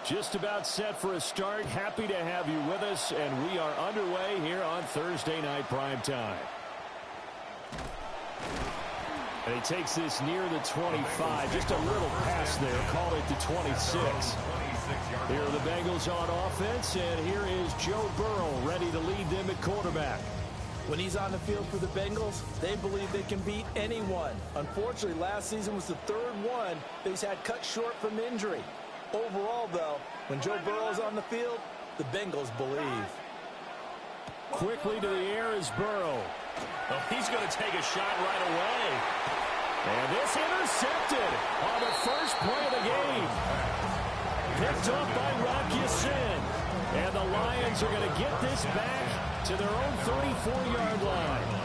Just about set for a start. Happy to have you with us, and we are underway here on Thursday Night Primetime. And he takes this near the 25. Just a little pass there. Call it the 26. Here are the Bengals on offense, and here is Joe Burrow ready to lead them at quarterback. When he's on the field for the Bengals, they believe they can beat anyone. Unfortunately, last season was the third one that he's had cut short from injury. Overall, though, when Joe Burrow's on the field, the Bengals believe. Quickly to the air is Burrow. Oh, he's going to take a shot right away. And this intercepted on the first play of the game. Picked up by Rocky Sin. And the Lions are going to get this back to their own 34-yard line.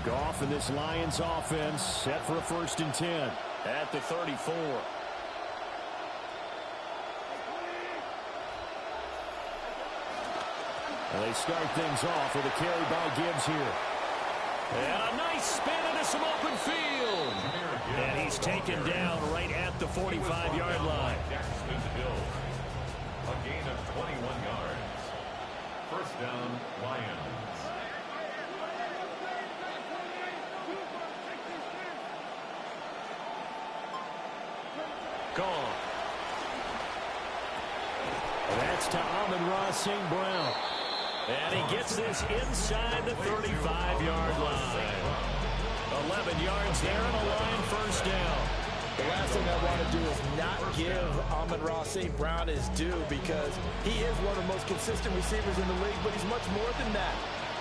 Goff and this Lions offense set for a 1st and 10 at the 34. And they start things off with a carry by Gibbs here. And a nice spin into some open field. And he's taken down right at the 45-yard line. A gain of 21 yards. First down, Lions. Gone. That's to Amon-Ra St. Brown. And he gets this inside the 35-yard line. 11 yards there and a line first down. The last thing I want to do is not give Amon-Ra St. Brown his due, because he is one of the most consistent receivers in the league, but he's much more than that.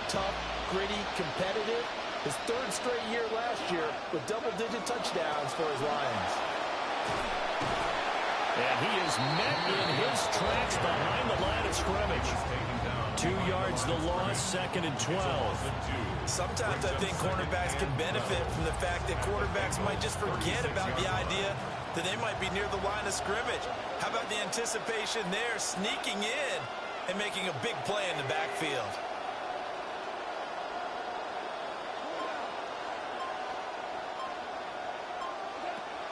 Tough, gritty, competitive. His 3rd straight year last year with double-digit touchdowns for his Lions. And he is met in his tracks behind the line of scrimmage. 2 yards the loss, 2nd and 12. Sometimes I think cornerbacks can benefit from the fact that quarterbacks might just forget about the idea that they might be near the line of scrimmage. How about the anticipation there, sneaking in and making a big play in the backfield?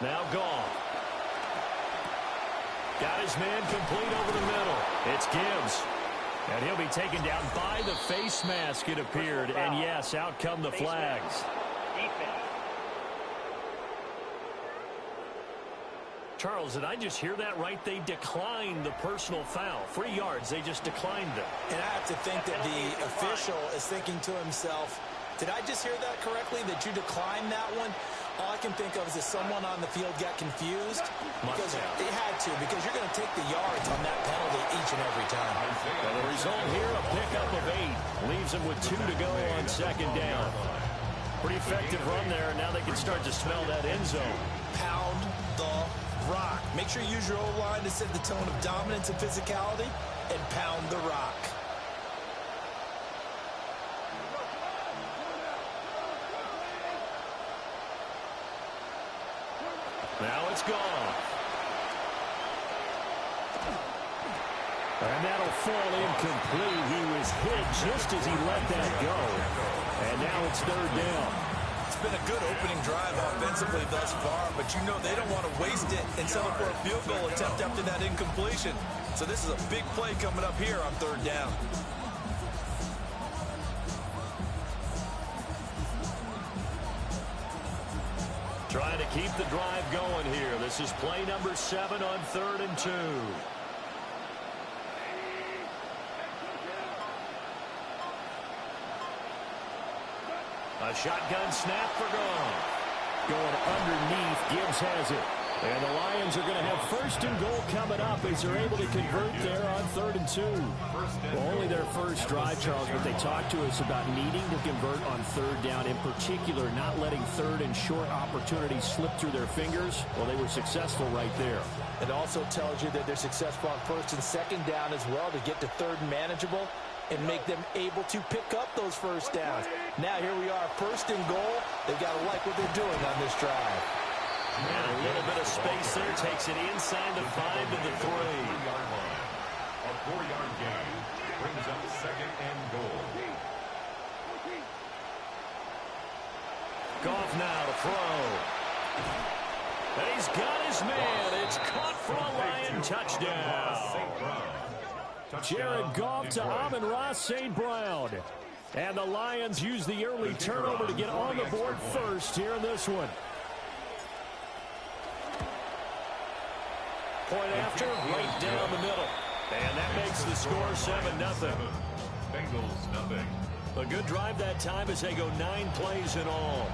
Now gone. Got his man complete over the middle. It's Gibbs. And he'll be taken down by the face mask, it appeared. And yes, out come the flags. Charles, did I just hear that right? They declined the personal foul. 3 yards, they just declined them. And I have to think that the official is thinking to himself, did I just hear that correctly, that you declined that one? All I can think of is that someone on the field got confused, because they had to, because you're going to take the yards on that penalty each and every time. Well, the result here, a pickup of 8. Leaves them with 2 to go on 2nd down. Pretty effective run there, and now they can start to smell that end zone. Pound the rock. Make sure you use your O-line to set the tone of dominance and physicality, and pound the rock. Now it's gone. And that'll fall incomplete. He was hit just as he let that go. And now it's 3rd down. It's been a good opening drive offensively thus far, but you know they don't want to waste it and settle for a field goal attempt after that incompletion. So this is a big play coming up here on 3rd down. Trying to keep the drive going here. This is play number 7 on 3rd and 2. A shotgun snap for Goff. Going underneath, Gibbs has it. And the Lions are going to have 1st and goal coming up as they're able to convert there on 3rd and 2. Well, only their first drive, Charles, but they talked to us about needing to convert on 3rd down, in particular not letting 3rd and short opportunities slip through their fingers. Well, they were successful right there. It also tells you that they're successful on 1st and 2nd down as well, to get to 3rd and manageable and make them able to pick up those 1st downs. Now here we are, 1st and goal. They've got to like what they're doing on this drive. And a little bit of space there, takes it inside the 5 to the 3. A 4-yard gain brings up 2nd and goal. Goff now to throw. And he's got his man. It's caught for a Lion touchdown. Jared Goff to Amon-Ra St. Brown. And the Lions use the early turnover to get on the board first here in this one. Point after, right down the middle. And that makes the score 7-0. Bengals, nothing. A good drive that time as they go 9 plays in all.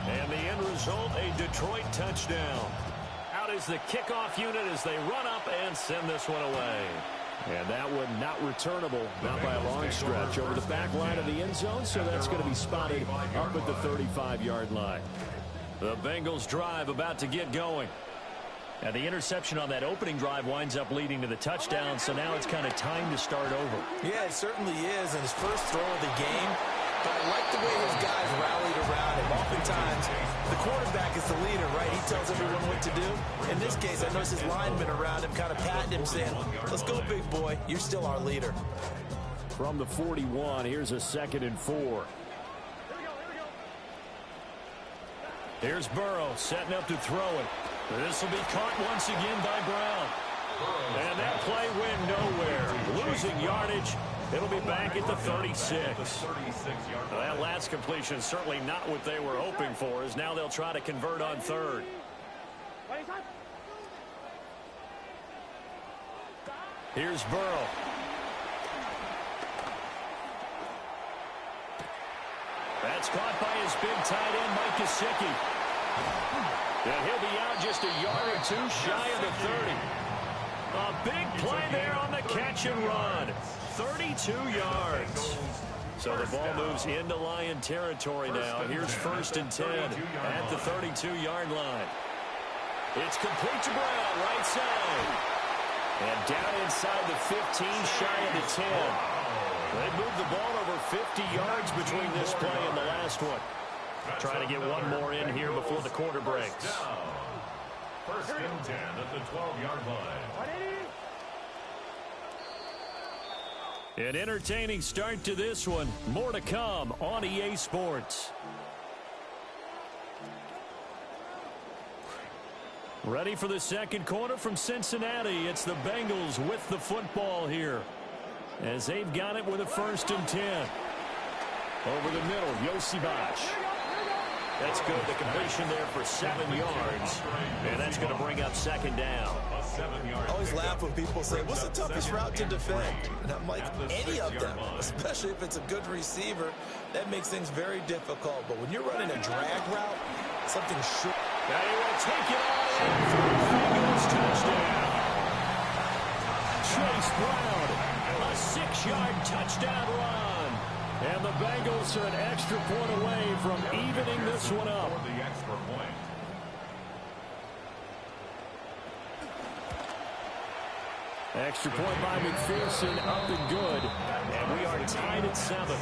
And the end result, a Detroit touchdown. Out is the kickoff unit as they run up and send this one away. And that one not returnable, not by a long stretch, over the back line of the end zone, so that's going to be spotted up at the 35-yard line. The Bengals drive about to get going. And the interception on that opening drive winds up leading to the touchdown, so now it's kind of time to start over. Yeah, it certainly is, and his first throw of the game. But I like the way his guys rallied around him. Oftentimes, the quarterback is the leader, right? He tells everyone what to do. In this case, I noticed his linemen around him kind of patting him, saying, let's go, big boy. You're still our leader. From the 41, here's a 2nd and 4. Here's Burrow setting up to throw it. This will be caught once again by Brown. And that play went nowhere. Losing yardage. It'll be back at the 36. That last completion certainly not what they were hoping for, as now they'll try to convert on 3rd. Here's Burrow. That's caught by his big tight end, Mike Gesicki. And he'll be out just a yard or 2 shy of the 30. A big play there on the catch and run. 32 yards. So the ball moves into Lion territory now. Here's 1st and 10 at the 32-yard line. It's complete to Brown, right side. And down inside the 15, shy of the 10. They moved the ball over 50 yards between this play and the last one. Trying to get one more in here before the quarter breaks. 1st and 10 at the 12-yard line. An entertaining start to this one. More to come on EA Sports. Ready for the second quarter from Cincinnati. It's the Bengals with the football here, as they've got it with a 1st and 10. Over the middle, Yosibach. That's good. The completion there for 7 yards. And that's going to bring up 2nd down. I always laugh when people say, what's the toughest route to defend? And I'm like, any of them, especially if it's a good receiver. That makes things very difficult. But when you're running a drag route, something short. And he will take it all in for the Bengals touchdown. Chase Brown, a 6-yard touchdown run. And the Bengals are an extra point away from evening this one up. The extra point. Extra point by McPherson, up and good. And we are tied at 7.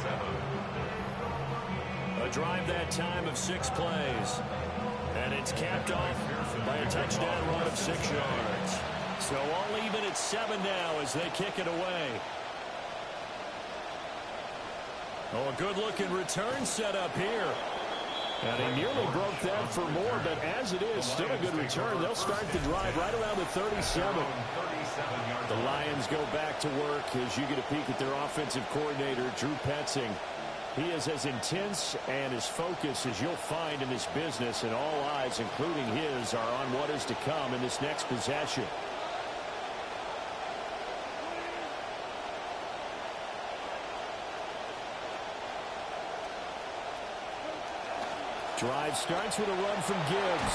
A drive that time of 6 plays. And it's capped off by a touchdown run of 6 yards. So all even at 7 now as they kick it away. Oh, a good-looking return set up here. And he nearly broke that for more, but as it is, still a good return. They'll start the drive right around the 37. The Lions go back to work as you get a peek at their offensive coordinator, Drew Petzing. He is as intense and as focused as you'll find in this business, and all eyes, including his, are on what is to come in this next possession. Drive starts with a run from Gibbs.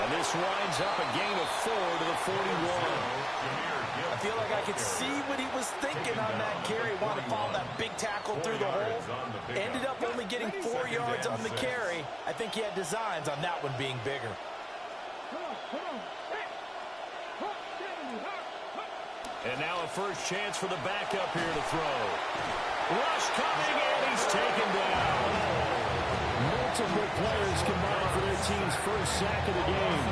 And this winds up a gain of 4 to the 41. I feel like I could see what he was thinking on that carry. Wanted to follow that big tackle through the hole. Ended up only getting 4 yards on the carry. I think he had designs on that one being bigger. And now a first chance for the backup here to throw. Rush coming, and he's taken down. Multiple players combined for their team's first sack of the game.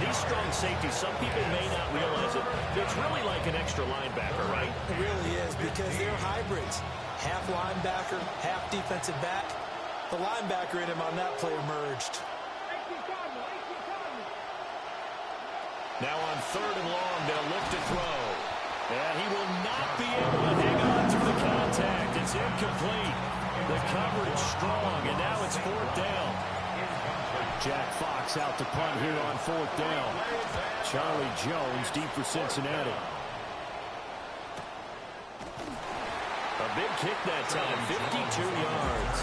These strong safeties, some people may not realize it. It's really like an extra linebacker, right? It really is, because they're hybrids. Half linebacker, half defensive back. The linebacker in him on that play emerged. Now on 3rd and long, they'll look to throw. And he will not be able to hang on through the contact. It's incomplete. The coverage strong, and now it's 4th down. Jack Fox out to punt here on 4th down. Charlie Jones deep for Cincinnati. A big kick that time, 52 yards.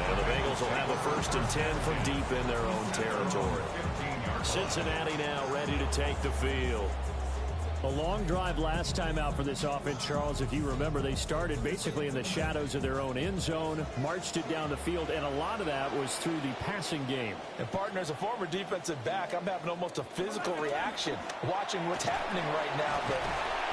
And the Bengals will have a 1st and 10 from deep in their own territory. Cincinnati now ready to take the field. A long drive last time out for this offense, Charles. If you remember, they started basically in the shadows of their own end zone, marched it down the field, and a lot of that was through the passing game. And, partner, as a former defensive back, I'm having almost a physical reaction watching what's happening right now. But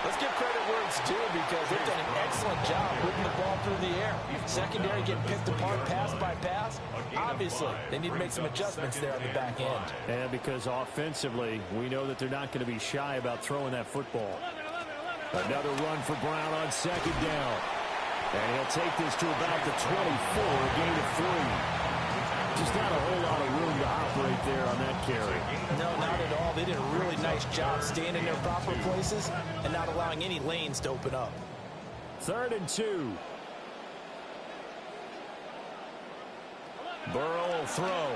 let's give credit where it's due because they've done an excellent job moving the ball through the air. Secondary getting picked apart pass by pass. Obviously, they need to make some adjustments there on the back end. And because offensively, we know that they're not going to be shy about throwing that football. Another run for Brown on 2nd down. And he'll take this to about the 24, a gain of 3. Just not a whole lot of room to operate there on that carry. No, not at all. They did a really nice job staying in their proper places and not allowing any lanes to open up. 3rd and 2. Burrow will throw.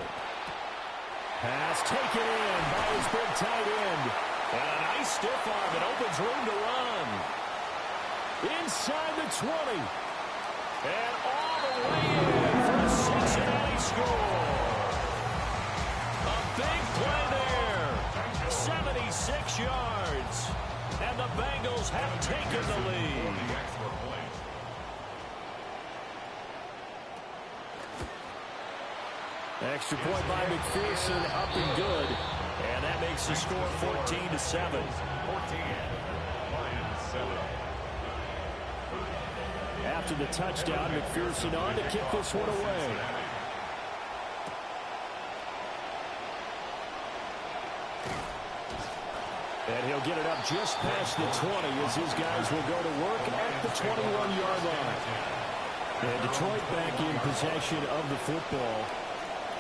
Pass taken in by his big tight end. And a nice stiff arm that opens room to run. Inside the 20. And all the way in for a Cincinnati score. A big play there. 76 yards. And the Bengals have taken the lead. Extra point by McPherson, up and good. And that makes the score 14-7. After the touchdown, McPherson on to kick this one away. And he'll get it up just past the 20 as his guys will go to work at the 21-yard line. And Detroit back in possession of the football.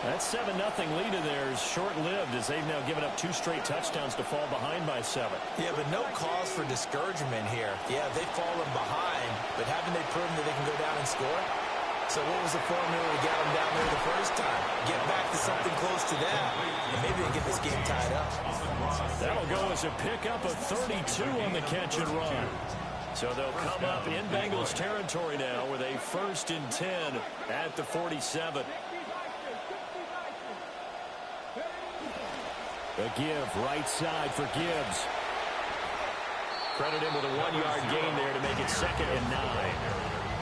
That 7-0 lead of theirs short-lived as they've now given up 2 straight touchdowns to fall behind by 7. Yeah, but no cause for discouragement here. Yeah, they've fallen behind, but haven't they proven that they can go down and score? So what was the formula to get them down there the first time? Get back to something close to that, and maybe they get this game tied up. That'll go as a pickup of 32 on the catch and run. So they'll come up in Bengals territory now with a 1st and 10 at the 47. A give, right side for Gibbs. Credit him with a 1-yard gain there to make it 2nd and 9.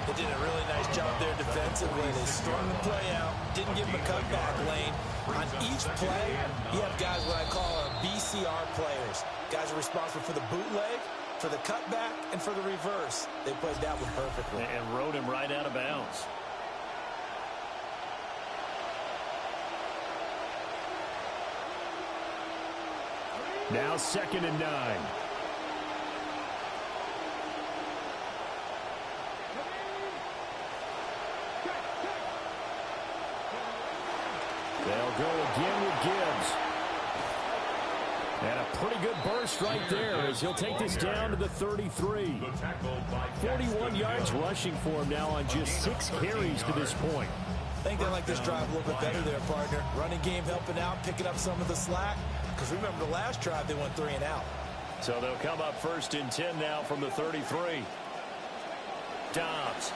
They did a really nice job there defensively. They strung the play out, didn't give him a cutback lane. On each play, you have guys what I call our BCR players. Guys are responsible for the bootleg, for the cutback, and for the reverse. They played that one perfectly. And rode him right out of bounds. Now 2nd and 9. They'll go again with Gibbs. And a pretty good burst right there as he'll take this down to the 33. 41 yards rushing for him now on just 6 carries to this point. I think they like this drive a little bit better there, partner. Running game helping out, picking up some of the slack. Because remember, the last drive, they went 3 and out. So they'll come up 1st and 10 now from the 33. Dobbs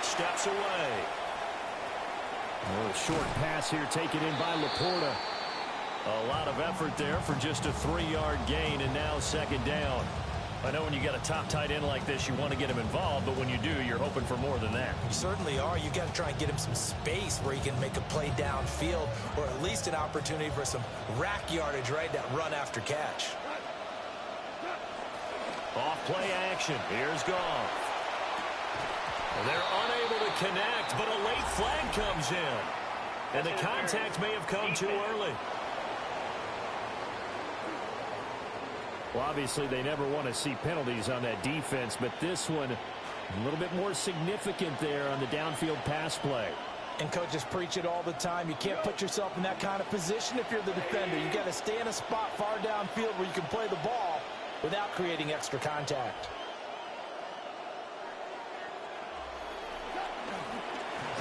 steps away. Oh, a short pass here taken in by Laporta. A lot of effort there for just a 3-yard gain, and now 2nd down. I know when you got a top tight end like this, you want to get him involved, but when you do, you're hoping for more than that. You certainly are. You got to try and get him some space where he can make a play downfield, or at least an opportunity for some rack yardage, right? That run after catch. Off play action. Here's Goff. They're unable to connect, but a late flag comes in. And the contact may have come too early. Well, obviously, they never want to see penalties on that defense, but this one a little bit more significant there on the downfield pass play. And coaches preach it all the time. You can't put yourself in that kind of position if you're the defender. You got to stay in a spot far downfield where you can play the ball without creating extra contact.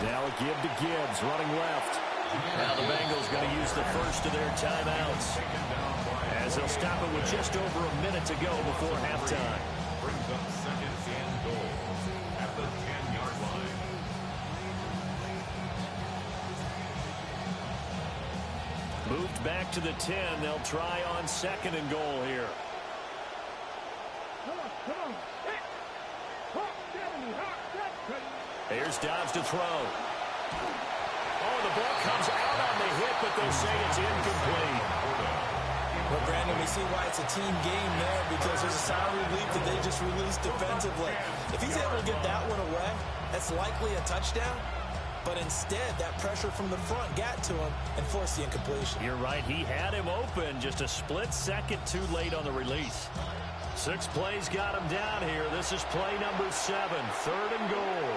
Now a give to Gibbs, running left. Now the Bengals going to use the first of their timeouts, as they'll stop it with just over a minute to go before halftime. Brings up second and goal at the 10-yard line. Moved back to the 10. They'll try on second and goal here. Here's Dobbs to throw. Oh, the ball comes out on the hit, but they'll say it's incomplete. Well, Brandon, we see why it's a team game there, because there's a sign of relief that they just released defensively. If he's able to get that one away, that's likely a touchdown. But instead, that pressure from the front got to him and forced the incompletion. You're right. He had him open, just a split second too late on the release. 6 plays got him down here. This is play number 7, third and goal.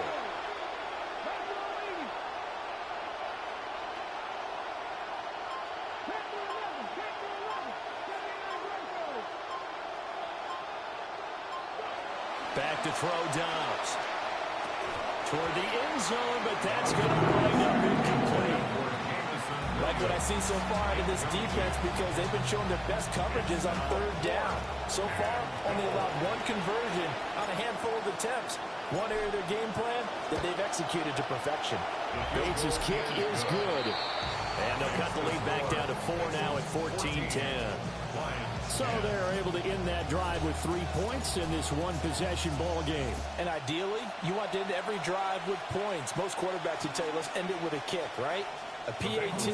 Back to throw Dobbs. Toward the end zone, but that's going to wind up incomplete. Like what I see so far out of this defense, because they've been showing their best coverages on third down. So far, only allowed 1 conversion on a handful of attempts. One area of their game plan that they've executed to perfection. Bates' kick is good. And they'll cut the lead back down to 4 now at 14-10. So they're able to end that drive with 3 points in this one-possession ball game. And ideally, you want to end every drive with points. Most quarterbacks would tell you, let's end it with a kick, right? A PAT,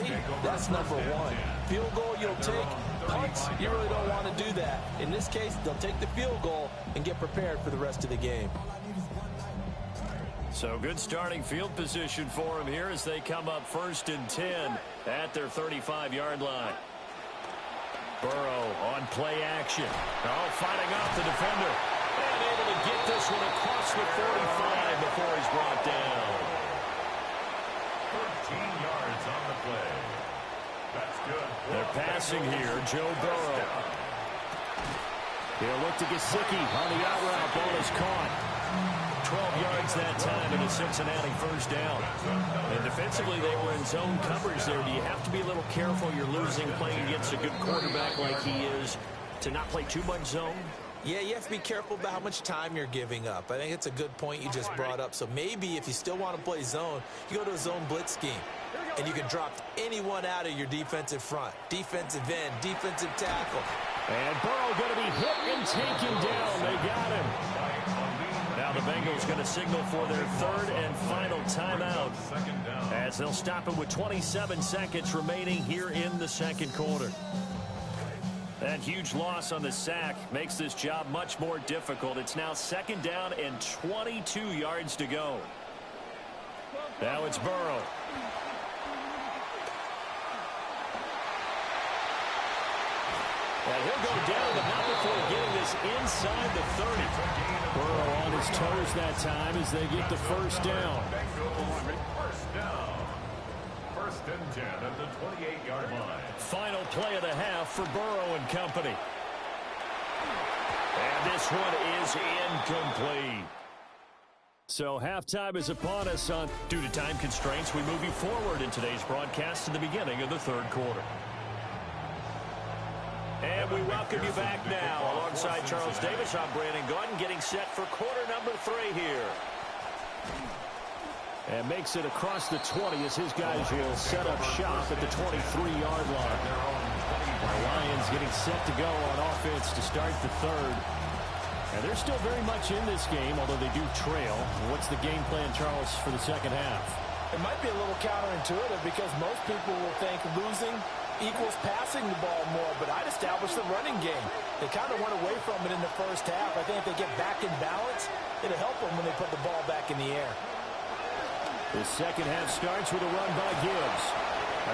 that's number 1. Field goal you'll take. Punts, you really don't want to do that. In this case, they'll take the field goal and get prepared for the rest of the game. So good starting field position for them here as they come up 1st and 10 at their 35-yard line. Burrow on play action. Oh, fighting off the defender. And able to get this one across the 45 before he's brought down. 13 yards on the play. That's good. They're passing here. Joe Burrow. He'll look to Gesicki on the out route. Ball is caught. 12 yards that time in a Cincinnati first down. And defensively, they were in zone coverage there. Do you have to be a little careful? You're losing playing against a good quarterback like he is to not play too much zone? Yeah, you have to be careful about how much time you're giving up. I think it's a good point you just brought up. So maybe if you still want to play zone, you go to a zone blitz scheme. And you can drop anyone out of your defensive front. Defensive end, defensive tackle. And Burrow going to be hit and taken down. They got him. Now the Bengals going to signal for their 3rd and final timeout as they'll stop it with 27 seconds remaining here in the 2nd quarter. That huge loss on the sack makes this job much more difficult. It's now 2nd down and 22 yards to go. Now it's Burrow. And he'll go down, but not before getting this inside the 30. Burrow on his toes that time as they get the first down. First down. 1st and 10 at the 28-yard line. Final play of the half for Burrow and company. And this one is incomplete. So halftime is upon us. Due to time constraints, we move you forward in today's broadcast to the beginning of the 3rd quarter. And we welcome you back now. Alongside Charles Davis, I'm Brandon Gordon, getting set for quarter number 3 here. And makes it across the 20 as his guys will set up shop at the 23-yard line. The Lions getting set to go on offense to start the 3rd. And they're still very much in this game, although they do trail. What's the game plan, Charles, for the 2nd half? It might be a little counterintuitive because most people will think losing equals passing the ball more, but I'd establish the running game. They kind of went away from it in the first half. I think if they get back in balance, it'll help them when they put the ball back in the air. The 2nd half starts with a run by Gibbs.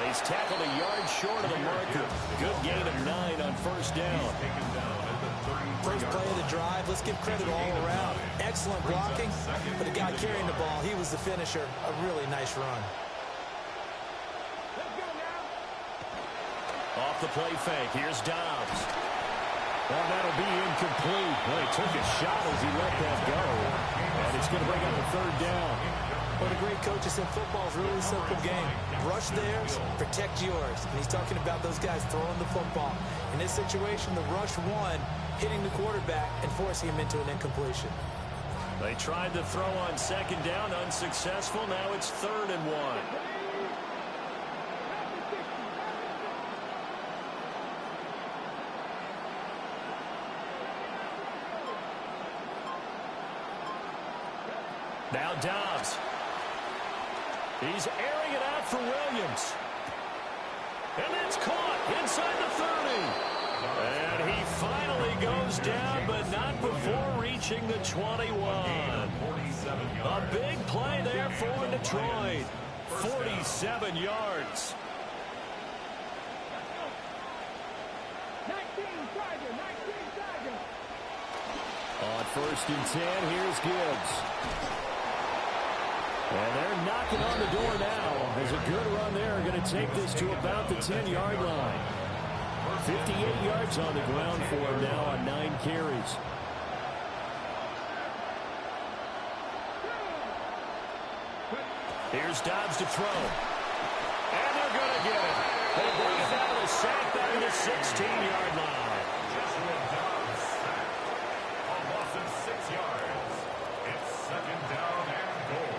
He's tackled a yard short of the marker. Good gain of 9 on 1st down. First play of the drive, let's give credit all around. Excellent blocking, but the guy carrying the ball, he was the finisher. A really nice run. Off the play fake, here's Dobbs. Well, that'll be incomplete. Well, he took a shot as he let that go. And it's going to bring up a third down. Well, the great coaches said football is a really simple game. Rush theirs, protect yours. And he's talking about those guys throwing the football. In this situation, the rush won, hitting the quarterback and forcing him into an incompletion. They tried to throw on second down, unsuccessful. Now it's 3rd and 1. Now Dobbs. He's airing it out for Williams. And it's caught inside the 30. And he finally goes down, but not before reaching the 21. A big play there for Detroit. 47 yards. On 1st and 10, here's Gibbs. And they're knocking on the door now. There's a good run there. Going to take this to about the 10-yard line. 58 yards on the ground for him now on 9 carries. Here's Dobbs to throw. And they're going to get it. They bring it down to the sack back to the 16-yard line. Dobbs sacked. A loss of 6 yards. It's 2nd down and goal.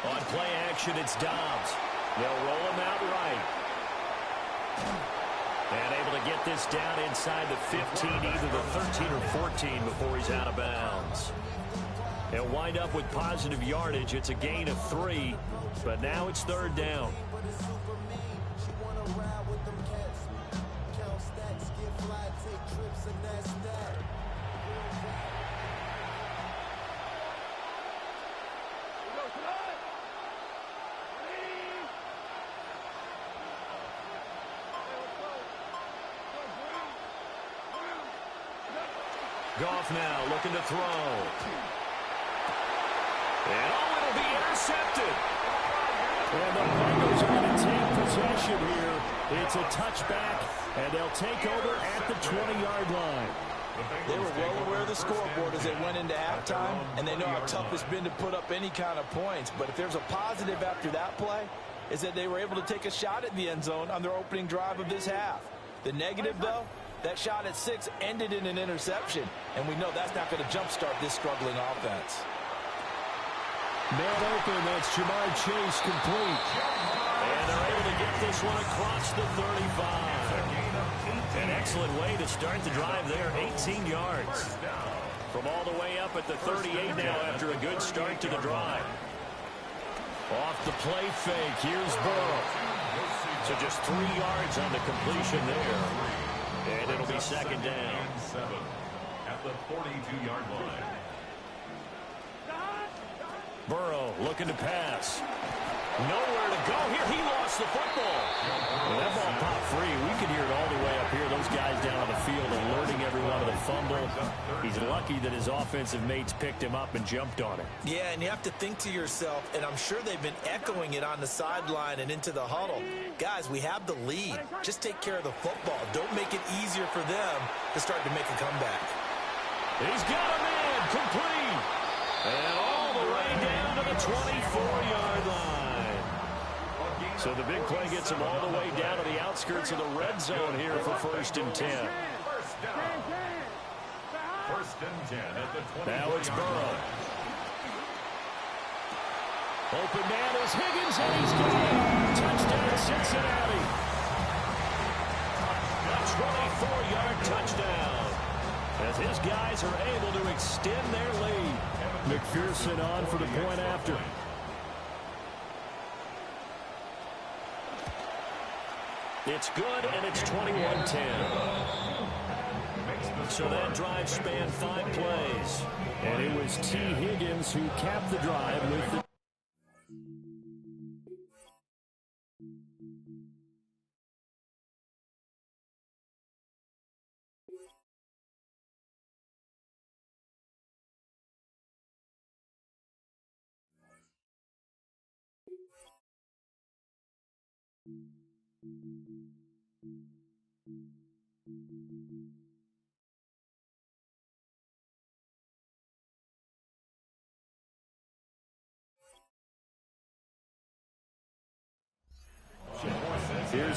On play action, it's Dobbs. They'll roll him out right. And able to get this down inside the 15, either the 13 or 14 before he's out of bounds. He'll wind up with positive yardage. It's a gain of 3, but now it's 3rd down. Goff now looking to throw. And it'll be intercepted. And the Bengals are going to take possession here. It's a touchback, and they'll take over at the 20-yard line. They were well aware of the scoreboard as they went into halftime, and they know how tough it's been to put up any kind of points. But if there's a positive after that play, is that they were able to take a shot at the end zone on their opening drive of this half. The negative, though, that shot at 6 ended in an interception, and we know that's not going to jumpstart this struggling offense. Man open, that's Jamar Chase complete. And they're able to get this one across the 35. An excellent way to start the drive there, 18 yards. From all the way up at the 38 now after a good start to the drive. Off the play fake, here's Burrow. So just 3 yards on the completion there. And it'll be 2nd down. 7 at the 42-yard line. Burrow looking to pass. Nowhere to go here. He lost the football. Well, that ball popped free. We can hear it all the way up here. Those guys down on the field alerting everyone of the fumble. He's lucky that his offensive mates picked him up and jumped on it. Yeah, and you have to think to yourself, and I'm sure they've been echoing it on the sideline and into the huddle. Guys, we have the lead. Just take care of the football. Don't make it easier for them to start to make a comeback. He's got a man complete. And all the way down to the 24-yard line. So the big play gets him all the way down to the outskirts of the red zone here for 1st and 10. First down. 1st and 10 at the 20. Now it's Burrow. Open man is Higgins, and he's got it. Touchdown, Cincinnati. A 24-yard touchdown. As his guys are able to extend their lead. McPherson on for the point after. It's good, and it's 21-10. So that drive spanned 5 plays. And it was T. Higgins who capped the drive with the Here's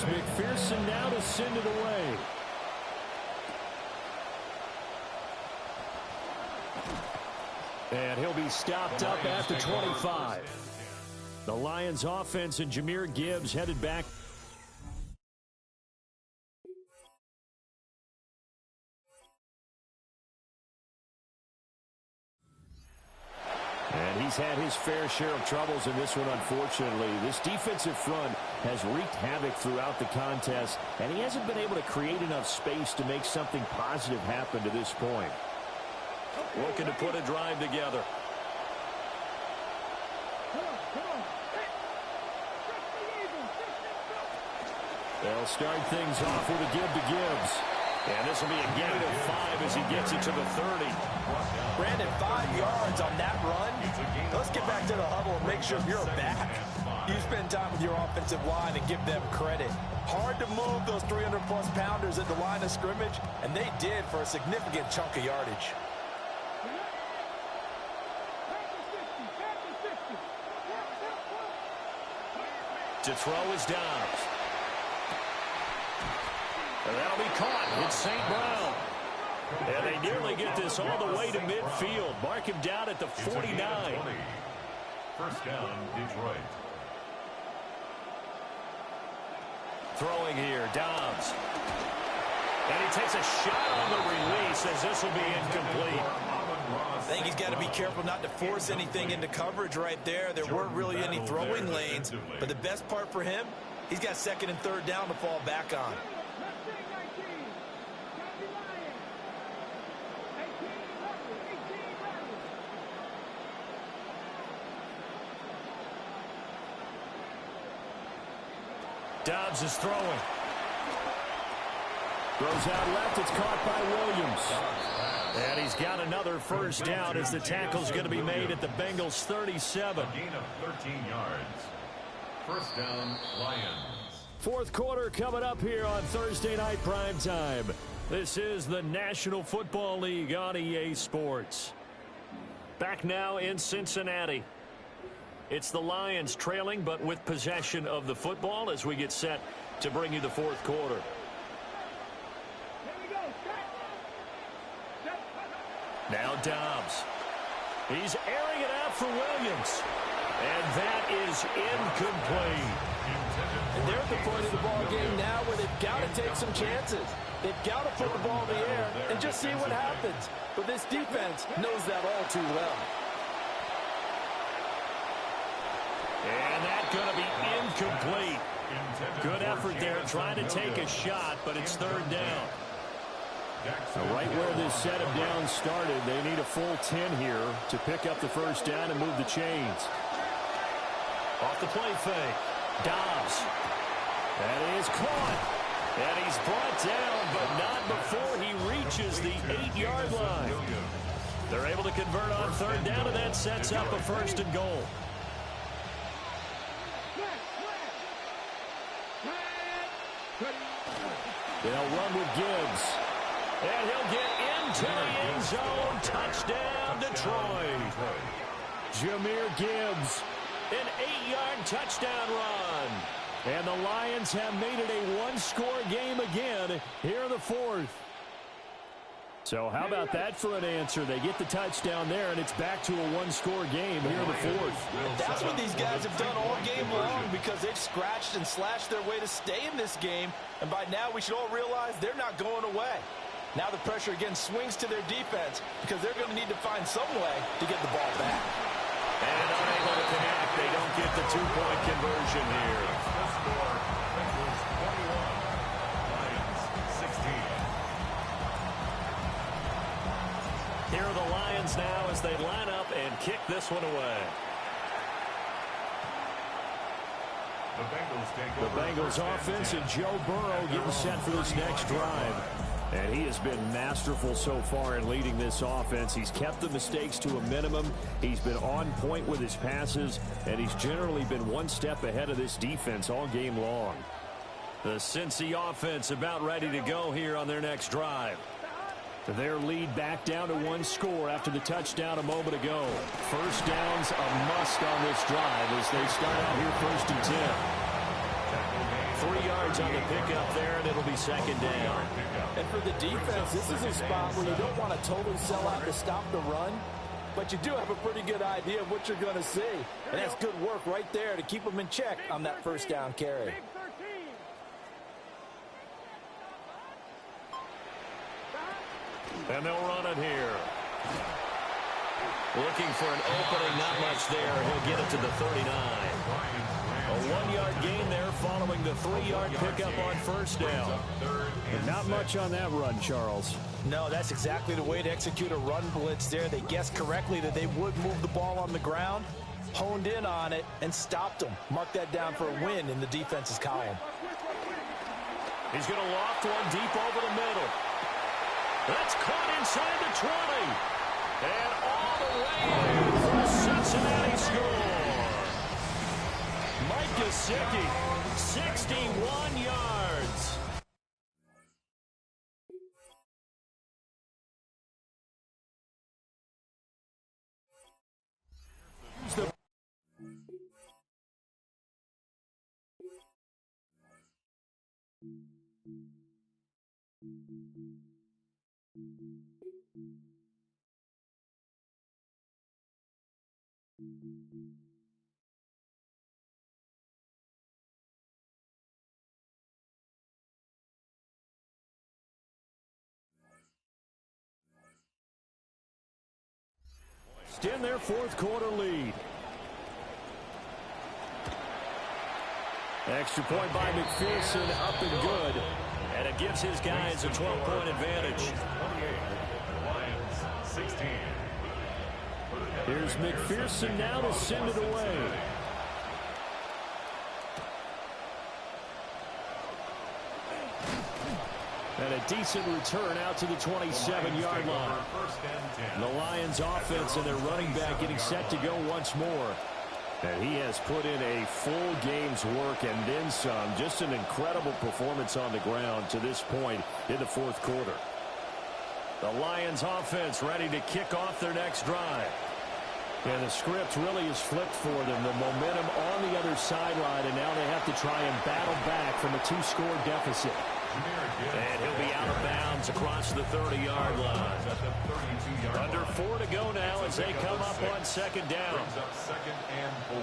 McPherson now to send it away. And he'll be stopped up at the 25. The Lions offense and Jahmyr Gibbs headed back. And he's had his fair share of troubles in this one, unfortunately. This defensive front has wreaked havoc throughout the contest, and he hasn't been able to create enough space to make something positive happen to this point. Looking to put a drive together. They'll start things off with a give to Gibbs. And this will be a gain of 5 as he gets it to the 30. Brandon, 5 yards on that run. Let's get back to the huddle and make sure you're back. You spend time with your offensive line and give them credit. Hard to move those 300-plus pounders at the line of scrimmage, and they did for a significant chunk of yardage. To throw is Dobbs. And that'll be caught. It's St. Brown. And they nearly get this all the way to midfield. Mark him down at the 49. First down, Detroit. Throwing here, Dobbs. And he takes a shot on the release as this will be incomplete. I think he's got to be careful not to force anything into coverage right there. There weren't really any throwing lanes. But the best part for him, he's got 2nd and 3rd down to fall back on. Dobbs is throwing. Throws out left. It's caught by Williams. And he's got another first down as the tackle's going to be made at the Bengals' 37. A gain of 13 yards. First down, Lions. Fourth quarter coming up here on Thursday Night Primetime. This is the National Football League on EA Sports. Back now in Cincinnati. It's the Lions trailing, but with possession of the football as we get set to bring you the fourth quarter. Now Dobbs. He's airing it out for Williams. And that is incomplete. And they're at the point of the ball game now where they've got to take some chances. They've got to put the ball in the air and just see what happens. But this defense knows that all too well. And that's going to be incomplete. Good effort there trying to take a shot, but it's 3rd down. So right where this set of downs started, they need a full 10 here to pick up the first down and move the chains. Off the play fake. Dobbs. That is caught. And he's brought down, but not before he reaches the 8-yard line. They're able to convert on 3rd down, and that sets up a 1st and goal. They'll run with Gibbs. And he'll get into the end zone. Touchdown, Detroit. Jahmyr Gibbs. An 8-yard touchdown run. And the Lions have made it a one-score game again here in the fourth. So how about that for an answer? They get the touchdown there, and it's back to a one-score game here in the fourth. That's what these guys have done all game long because they've scratched and slashed their way to stay in this game. And by now, we should all realize they're not going away. Now the pressure again swings to their defense because they're going to need to find some way to get the ball back. And unable to connect. They don't get the 2-point conversion here. The score, Bengals 21, Lions 16. Here are the Lions now as they line up and kick this one away. The Bengals offense and Joe Burrow getting set for this next drive. And he has been masterful so far in leading this offense. He's kept the mistakes to a minimum. He's been on point with his passes, and he's generally been one step ahead of this defense all game long. The Cincy offense about ready to go here on their next drive. Their lead back down to one score after the touchdown a moment ago. First down's a must on this drive as they start out here 1st and 10. 3 yards on the pickup there, and it'll be 2nd down. And for the defense, this is a spot where you don't want to totally sell out to stop the run, but you do have a pretty good idea of what you're going to see. And that's good work right there to keep them in check on that 1st down carry. And they'll run it here. Looking for an opening, not much there. He'll get it to the 39. A 1-yard gain there following the 3-yard pickup on 1st down. And not much on that run, Charles. No, that's exactly the way to execute a run blitz there. They guessed correctly that they would move the ball on the ground, honed in on it, and stopped them. Mark that down for a win in the defense's column. He's going to loft one deep over the middle. That's caught inside the 20. And all the way in for a Cincinnati score. Mike Gesicki, 61 yards. In their 4th quarter lead. Extra point by McPherson, up and good. And it gives his guys a 12-point advantage. Lions 16. Here's McPherson now to send it away. And a decent return out to the 27-yard line. The Lions offense and their running back getting set to go once more. And he has put in a full game's work and then some. Just an incredible performance on the ground to this point in the 4th quarter. The Lions offense ready to kick off their next drive. And the script really is flipped for them. The momentum on the other sideline, and now they have to try and battle back from a 2-score deficit. And he'll be out of bounds across the 30-yard line. Under 4 to go now as they come up on 2nd down. Brings up 2nd and 4.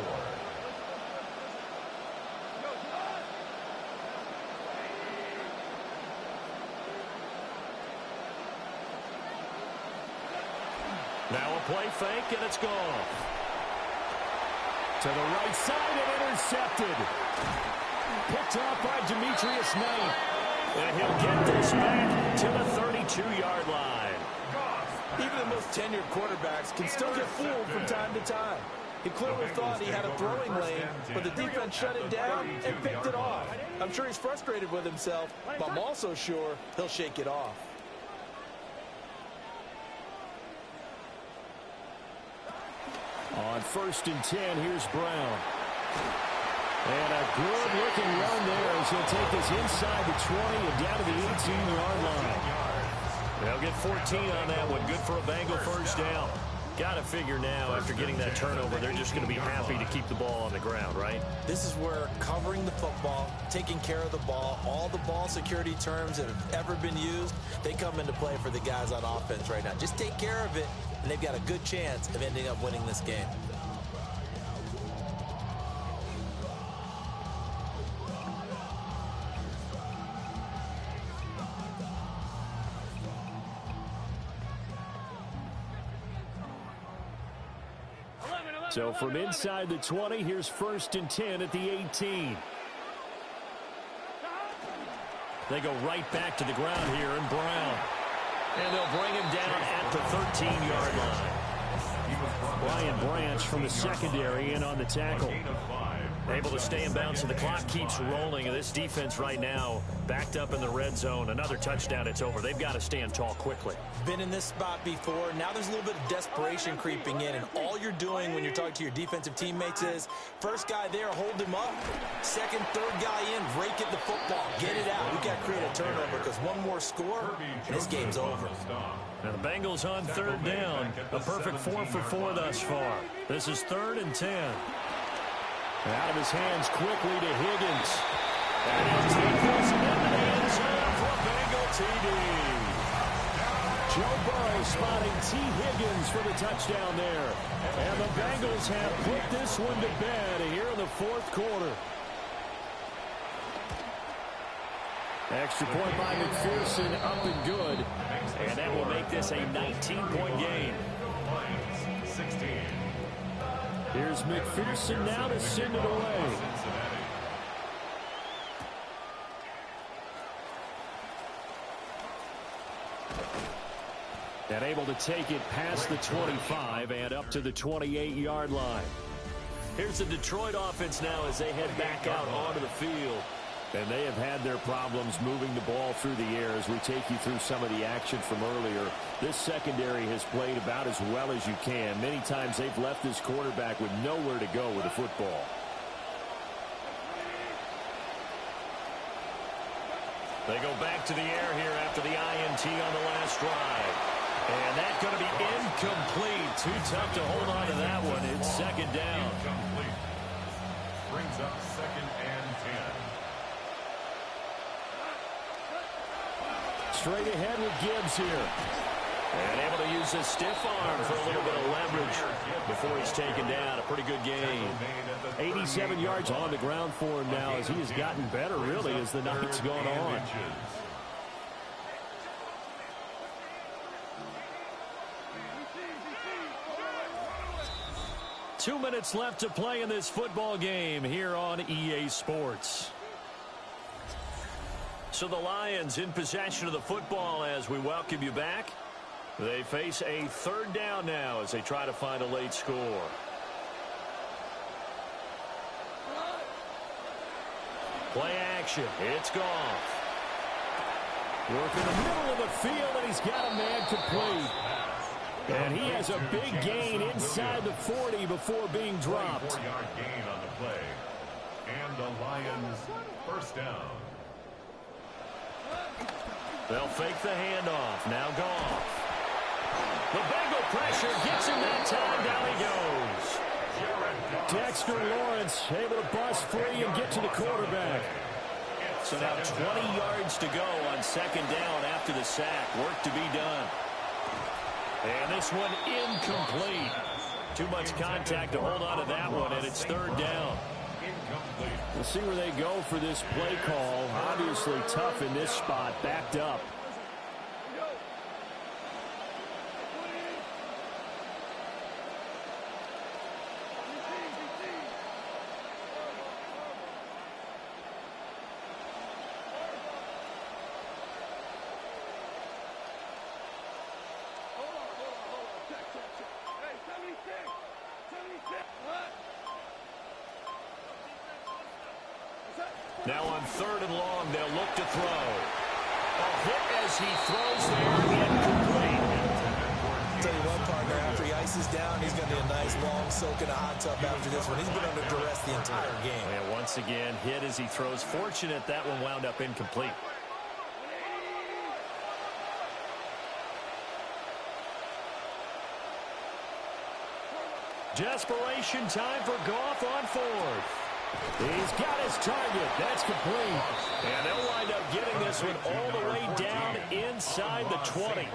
Now a play fake, and it's gone. To the right side and intercepted. Picked off by Demetrius Knight. And he'll get this back to the 32-yard line. Even the most tenured quarterbacks can still get fooled from time to time. He clearly thought he had a throwing lane, but the defense shut it down and picked it off. I'm sure he's frustrated with himself, but I'm also sure he'll shake it off. On 1st and 10, here's Brown. And a good-looking run there as he'll take this inside the 20 and down to the 18-yard line. They'll get 14 on that one. Good for a Bengal 1st down. Got to figure now, after getting that turnover, they're just going to be happy to keep the ball on the ground, right? This is where covering the football, taking care of the ball, all the ball security terms that have ever been used, they come into play for the guys on offense right now. Just take care of it, and they've got a good chance of ending up winning this game. So from inside the 20, here's 1st and 10 at the 18. They go right back to the ground here, and Brown. And they'll bring him down at the 13-yard line. Brian Branch from the secondary in on the tackle. Able to stay in bounds, and the clock keeps rolling. And this defense right now backed up in the red zone. Another touchdown, it's over. They've got to stand tall quickly. Been in this spot before. Now there's a little bit of desperation creeping in, and all you're doing when you're talking to your defensive teammates is first guy there, hold him up. Second, third guy in, rake at the football. Get it out. We got to create a turnover because one more score, and this game's over. Now the Bengals on third down. A perfect 4 for 4 thus far. This is 3rd and 10. Out of his hands quickly to Higgins. And he'll take this into the end zone for a Bengal TD. Joe Burrow spotting T. Higgins for the touchdown there. And the Bengals have put this one to bed here in the 4th quarter. Extra point by McPherson, up and good. And that will make this a 19-point game. 16. Here's McPherson now to send it away. And able to take it past the 25 and up to the 28-yard line. Here's the Detroit offense now as they head back out onto the field. And they have had their problems moving the ball through the air as we take you through some of the action from earlier. This secondary has played about as well as you can. Many times they've left this quarterback with nowhere to go with the football. They go back to the air here after the INT on the last drive. And that's going to be incomplete. Too tough to hold on to that one. It's 2nd down. Incomplete. Brings up 2nd and 10. Straight ahead with Gibbs here. And able to use his stiff arm for a little bit of leverage before he's taken down. A pretty good game. 87 yards on the ground for him now as he has gotten better, really, as the night's gone on. 2 minutes left to play in this football game here on EA Sports. So the Lions in possession of the football as we welcome you back. They face a 3rd down now as they try to find a late score. Play action. It's Goff. Work in the middle of the field, and he's got a man complete. And he has a big gain inside the 40 before being dropped. 4-yard gain on the play. And the Lions first down. They'll fake the handoff. Now Goff. The Bengal pressure gets him that time. Down he goes. Dexter Lawrence able to bust free and get to the quarterback. So now 20 yards to go on 2nd down after the sack. Work to be done. And this one incomplete. Too much contact to hold on to that one, and it's 3rd down. We'll see where they go for this play call. Obviously tough in this spot, backed up. Now on 3rd and long, they'll look to throw. A hit as he throws there, incomplete. Tell you what, partner, after he ices down, he's going to be a nice long soak in a hot tub after this one. He's been under duress the entire game. And once again, hit as he throws. Fortunate that one wound up incomplete. Desperation time for Goff on 4th. He's got his target. That's complete. And they'll wind up getting this one all the way down inside the 20.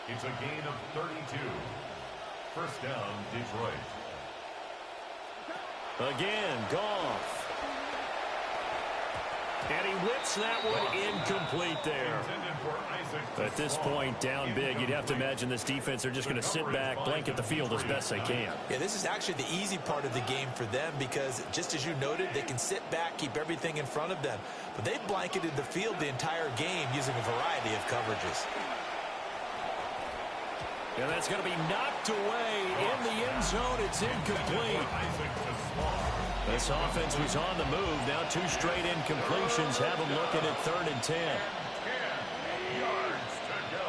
It's a gain of 32. First down, Detroit. Again, Goff. And he whips that one incomplete there. At this point, down big, you'd have to imagine this defense are just going to sit back, blanket the field as best they can. Yeah, this is actually the easy part of the game for them because, just as you noted, they can sit back, keep everything in front of them. But they've blanketed the field the entire game using a variety of coverages. And that's going to be knocked away in the end zone. It's incomplete. This offense was on the move. Now 2 straight incompletions have them looking at 3rd and 10. 10 yards to go.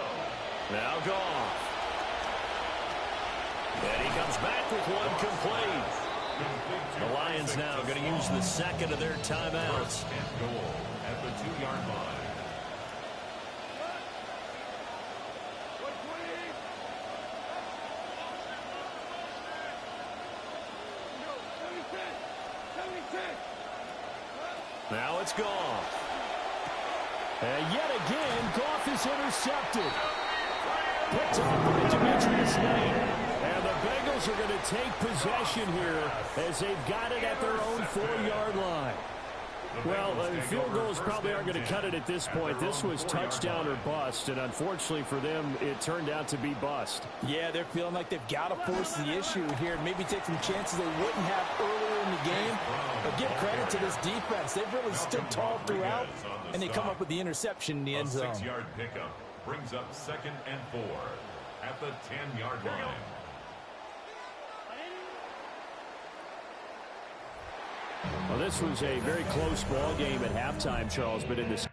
Now Goff. And he comes back with one complete. The Lions now going to use the second of their timeouts. And goal at the 2-yard line. Now it's Goff. And yet again, Goff is intercepted. Picked off by Demetrius Knight. And the Bengals are going to take possession here as they've got it at their own 4-yard line. Well, field goals probably aren't going to cut it at this point. This was touchdown or bust, and unfortunately for them, it turned out to be bust. Yeah, they're feeling like they've got to force the issue here and maybe take some chances they wouldn't have earlier in the game. But give credit to this defense. They've really stood tall throughout, and they come up with the interception in the end zone. A 6-yard pickup brings up 2nd and 4 at the 10-yard line. Well, this was a very close ball game at halftime, Charles, but in this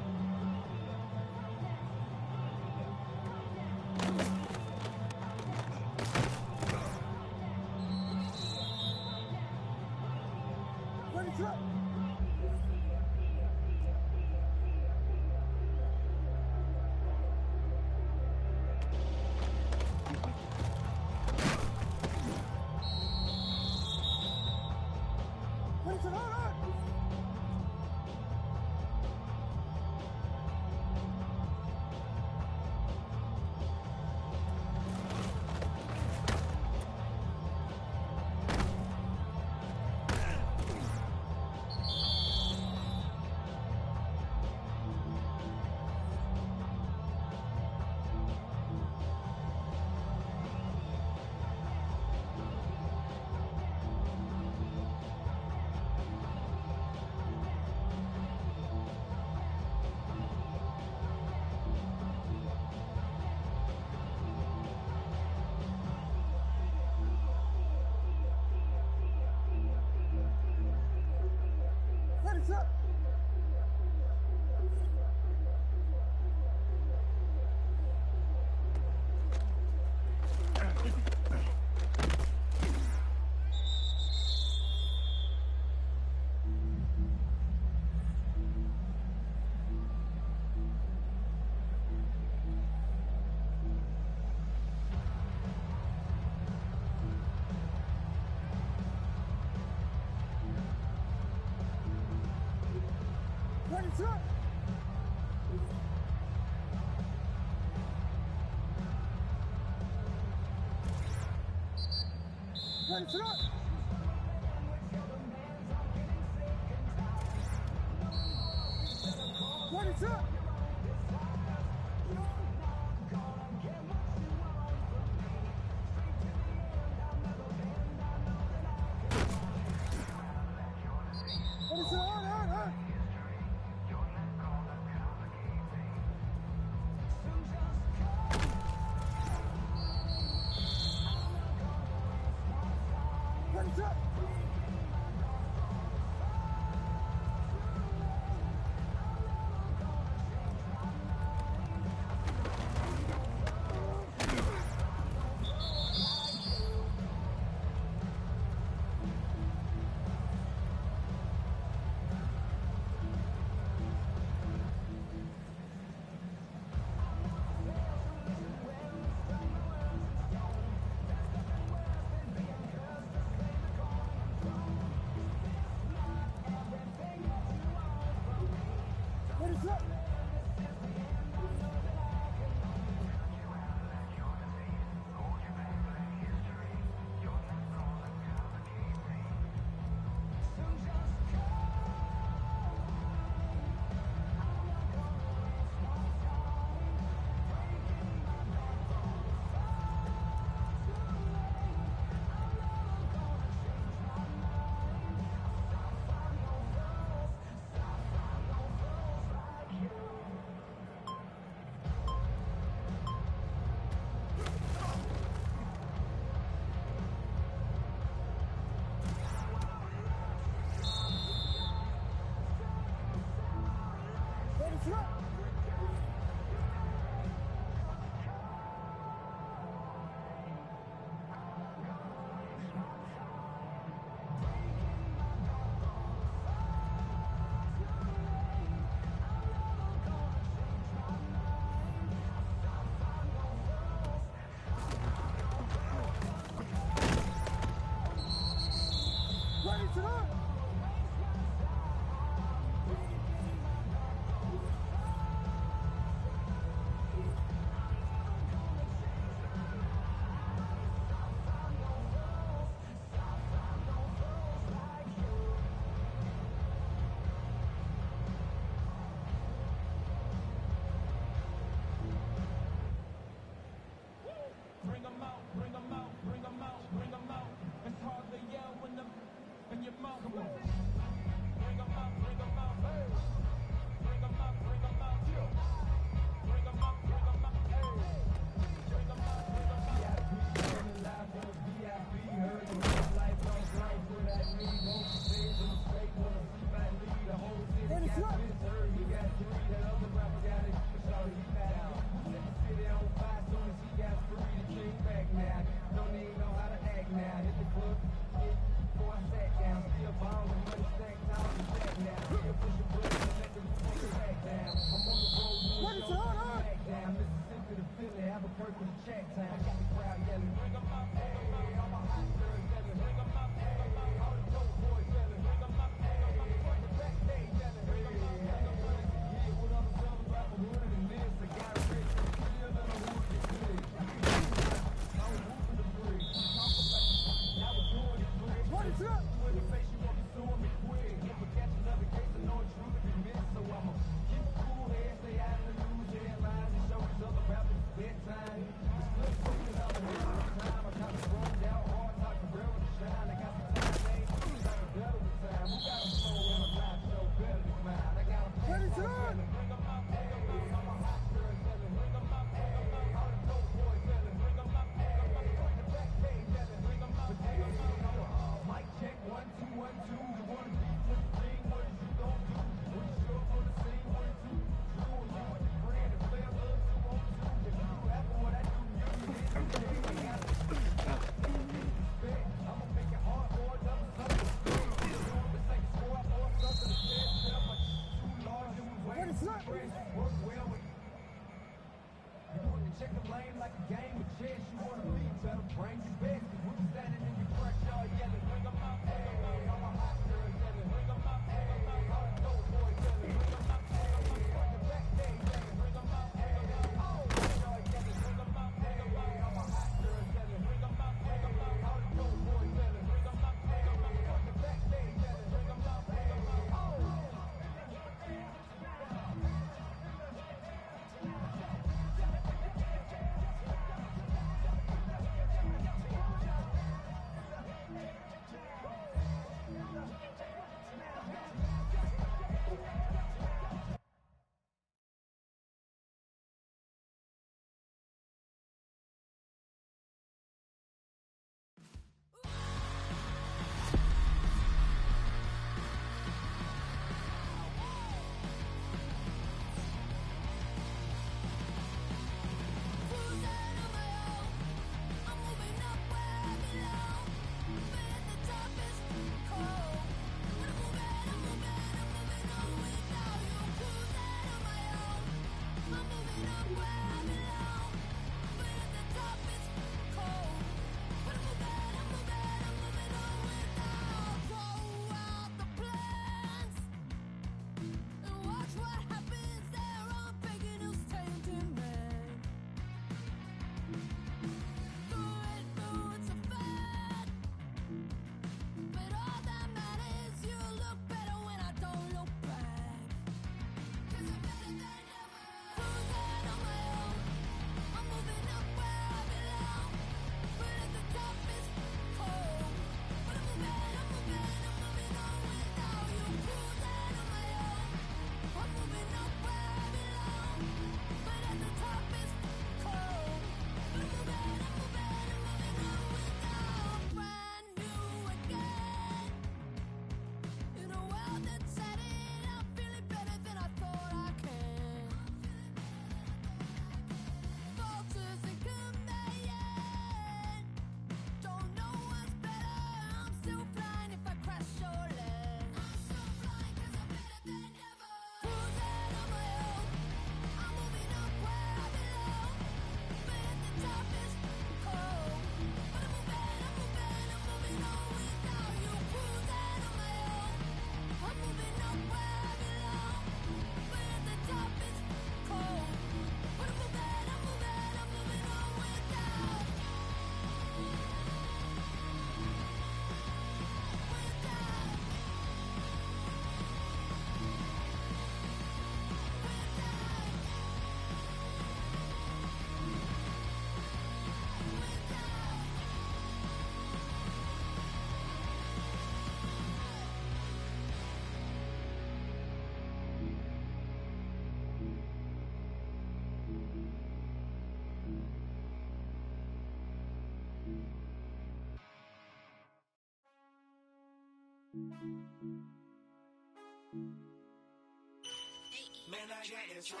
Man, I got this swag.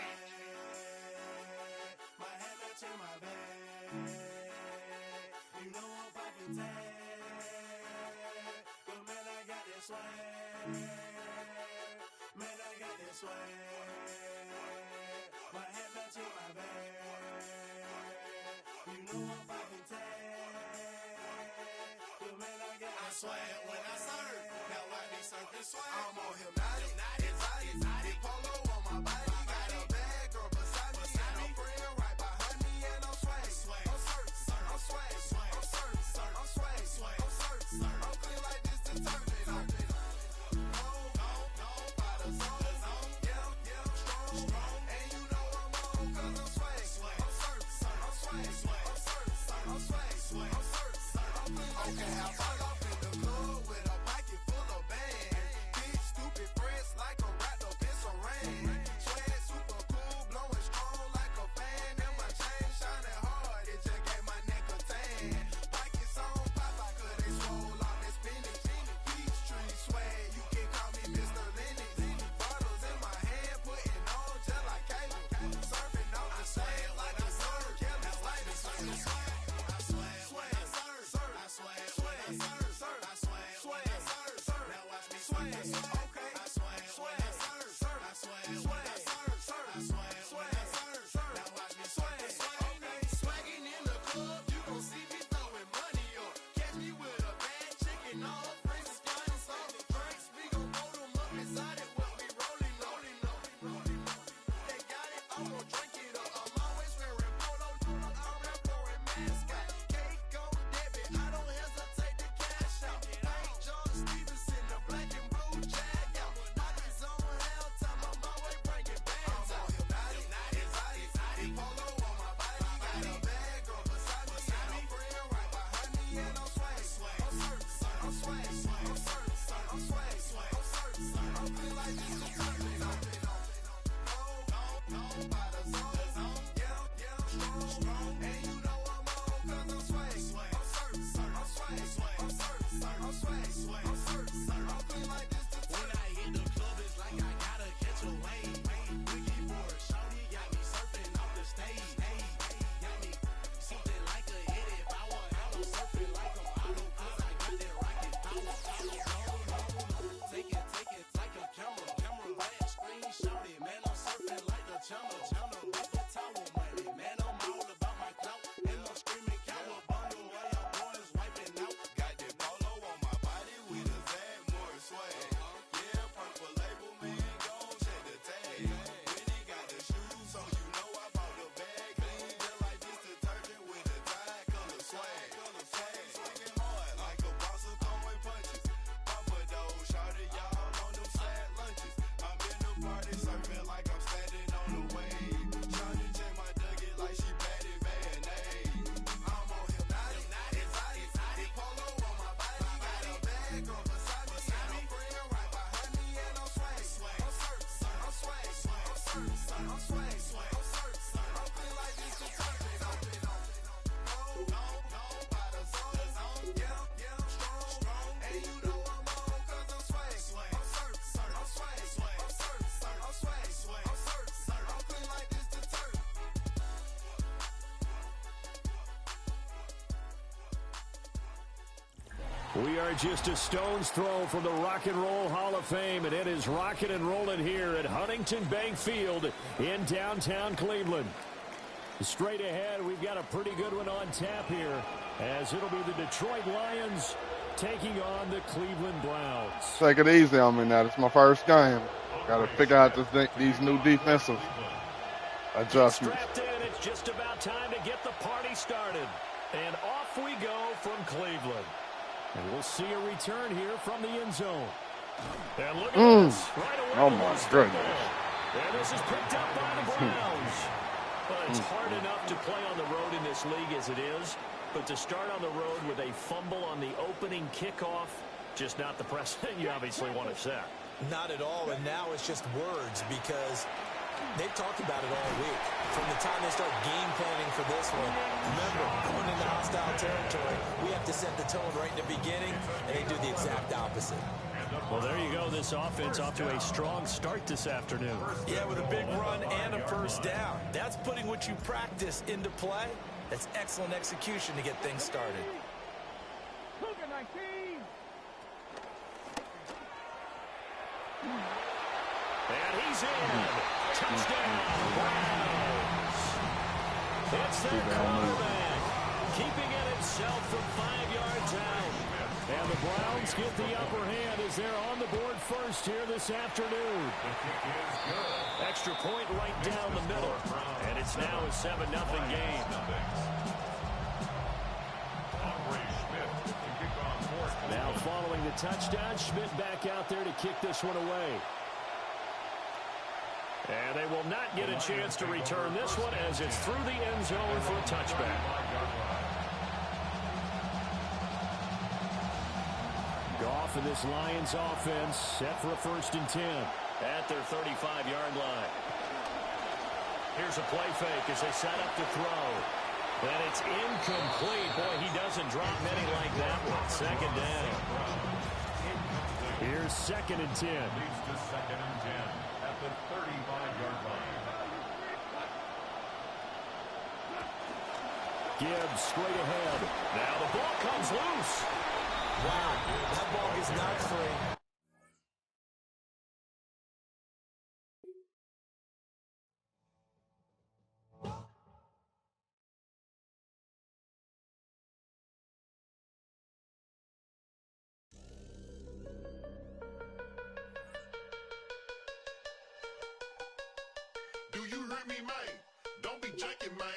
My head to my bed. You know I'm poppin' tag. But man, I got this swag. Man, I got this swag. My head to my bed. swag when I surf. Now watch me surf and swag. I'm on hypnotic, exotic, polo on my body. Got a bad girl beside me, and a friend right behind me, and I'm swag. I'm surf, I'm swag, I'm surf, I'm swag, I'm surf, I'm clean like this detergent. By the zone, yeah, strong, and you know I'm on 'cause I'm swag. I'm surf, I'm swag, I'm surf, I'm swag, I'm surf, I'm clean like this. Okay, I fall off in the club with a pocket full of bands. Big stupid friends like a wrapped up in saran. Swag super cool, blowing strong like a fan. And my chain shining hard, it just gave my neck a tan. Pockets on Popeye, 'cause they swole off that spinach. Peachtree swag, you can call me Mr. Lennox. Bottles in my hand, putting on just like cable. Surfing off the sand like I surf. Yeah, that's like the surf. I swag, swag, surf, I swag, swag, surf, I swag, swag, surf. Now watch me swag. Okay, I swag, swag, surf, I swag, swag, surf, I swag, swag, surf. Now watch me swag. Okay, swagging in the club, you gon' see me throwing money up. Catch me with a bad chicken, all friends is flying soft drinks. We gon' roll them up inside it while we rolling. They got it, I'm gon' drink it up. I'm always wearing polo, I'm that pouring mascot. Cake on debit, I don't hesitate to cash out. Ain't John Stevenson, the black and blue jag out. Pockets on hell time, I'm always bringing bands out. Exotic, polo on my body. Got a bad girl beside me, and a friend right behind me, and I'm swag. I'm surf, I'm swag, I'm surf, I'm swag, I'm surf, I'm clean like this detergent. By the zone, yeah, strong, and you know I'm on 'cause I'm swag. I'm surf, I'm swag, I'm surf, I'm swag, I'm surf, I'm clean like this detergent. When I hit the club, it's like I gotta catch a wave. Wiggy board, shawty got me surfing off the stage. Got me something like a hit if I want auto surfing like I'm auto 'cause I got that rocket power. Take it like a camera. Flat screen, shawty, man, I'm surfing like the channel. Big towel money, man, I'm all about my clout. And I'm screaming cowabunga while your boys wiping out. Got that polo on my body with a Zag more swag. Yeah, purple label, man, gon' check the tag. When he got the shoes, so you know I bought the bag. Clean just like this detergent with a Tide color swag. Swinging hard like a boss of throwing punches. Papa though, shawty, y'all on them sad lunches. I'm in the party surfing like I'm standing on the wave. Shawty check my nugget like she batted mayonnaise. I'm on hypnotic, exotic, polo on my body. Got a bad girl beside me, and a friend right behind me, and I'm swag. I'm surf, I'm swag, I'm surf, I'm swag, I'm surf, I'm clean like this detergent. By the zone, yeah, strong, and you know I'm on 'cause I'm swag. I'm surf, I'm swag, I'm surf, I'm swag, I'm surf, I'm clean like this detergent. We are just a stone's throw from the Rock and Roll Hall of Fame, and it is rocking and rolling here at Huntington Bank Field in downtown Cleveland. Straight ahead, we've got a pretty good one on tap here, as it'll be the Detroit Lions taking on the Cleveland Browns. Take it easy on me now. This is my first game. Got to figure out these new defensive adjustments. Strapped in, it's just about time to get the party started. And off we go from Cleveland. And we'll see a return here from the end zone. And look at this. Right away, Oh, my goodness. And this is picked up by the Browns. But it's hard enough to play on the road in this league as it is. But to start on the road with a fumble on the opening kickoff, just not the precedent you obviously want to set. Not at all, and now it's just words because they've talked about it all week. From the time they start game planning for this one, remember, going into hostile territory, we have to set the tone right in the beginning, and they do the exact opposite. Well, there you go. This offense off to a strong start this afternoon. Yeah, with a big run and a first down. That's putting what you practice into play. That's excellent execution to get things started. And he's in. Touchdown, Browns. It's their quarterback, keeping it himself from 5 yards out. And the Browns get the upper hand as they're on the board first here this afternoon. Extra point right down the middle. And it's now a 7-0 game. Now following the touchdown, Schmidt back out there to kick this one away. And they will not get a chance to return this one as it's through the end zone for a touchback. Goff and this Lions offense set for a 1st and 10 at their 35-yard line. Here's a play fake as they set up to throw. And it's incomplete. Boy, he doesn't drop many like that one. 2nd down. Here's 2nd and 10. Leads to 2nd and 10 at the 35-yard line. Gibbs straight ahead. Now the ball comes loose. Wow, that ball is not free. Do you hear me, man? Don't be janking, man.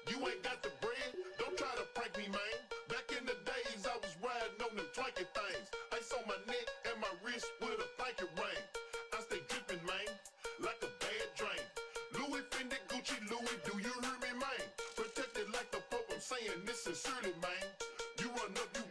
You ain't got the bread. Don't try to prank me, man. Back in the days, I was riding on them twanky things. Ice on my neck and my wrist with a blanket ring. I stay dripping, man, like a bad drain. Louis Fendi, Gucci, Louis, do you hear me, man? Protected like the Pope, I'm saying this sincerely, man. You run up, you